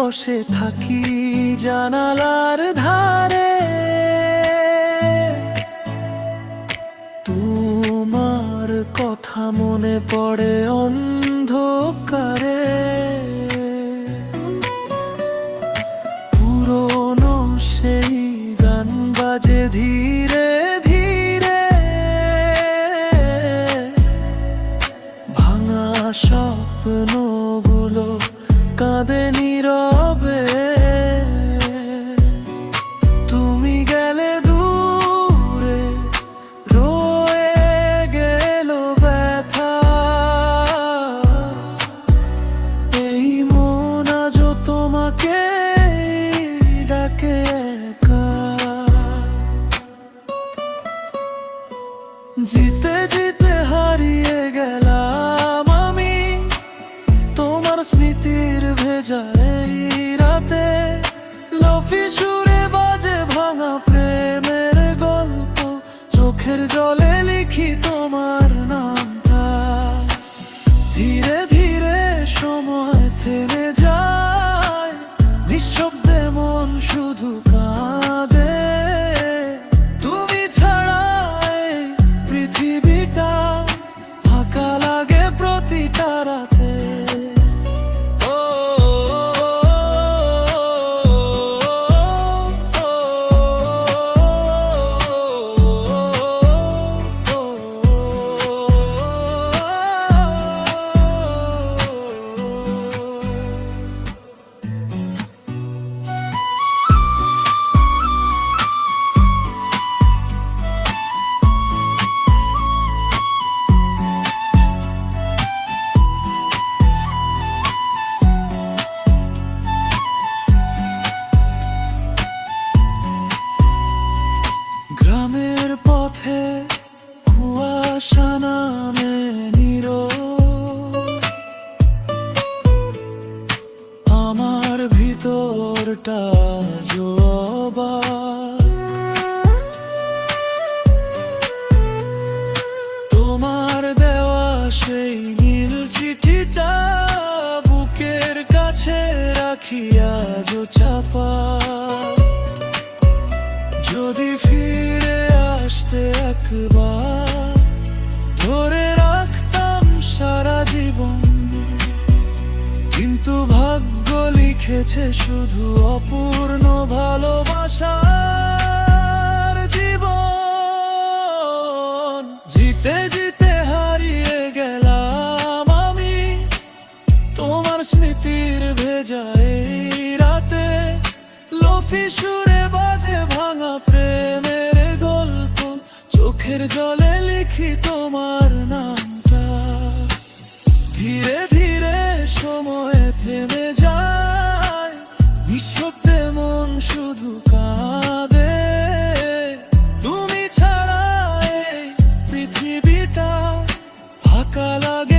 বসে থাকি জানালার ধারে, তোমার কথা মনে পড়ে অন্ধকারে। পুরনো সেই গান বাজে ধীরে ধীরে, ভাঙা স্বপ্নগুলো কাঁদে নীরবে। তুমি গেলে দূরে, রয়ে গেল ব্যথা। এই মন আজও তোমাকে ডাকে একা। জিতে জিতে হারিয়ে গেলাম আমি তোমার স্মৃতির ভেজা এই রাতে। লফি সুরে বাজে ভাঙা প্রেমের গল্প, চোখের জলে লিখি তোমার নামটা। ধীরে ধীরে সময় থেমে যায়, নিঃশব্দে মন শুধু কাঁদে। তুমি ছাড়া এই পৃথিবীটা ফাঁকা লাগে প্রতিটা রাতে। গ্রামের পথে কুয়াশা নামে নীরব, আমার ভিতরটা অবাক। তোমার দেওয়া সেই নীল চিঠিটা বুকের কাছে রাখি আজও চাপা। যদি ফিরে আসতে একবার, ধরে রাখতাম সারা জীবন। কিন্তু ভাগ্য লিখেছে শুধু অপূর্ণ ভালোবাসার জীবন। জিতে জিতে হারিয়ে গেলাম আমি তোমার স্মৃতির ভেজা এই রাতে। লফি সুরে বাজে ভাঙা প্রেমের গল্প, চোখের জলে লিখি তোমার নামটা। ধীরে ধীরে সময় থেমে যায়, নিঃশব্দে মন শুধু কাঁদে। তুমি ছাড়া এই পৃথিবীটা ফাঁকা লাগে।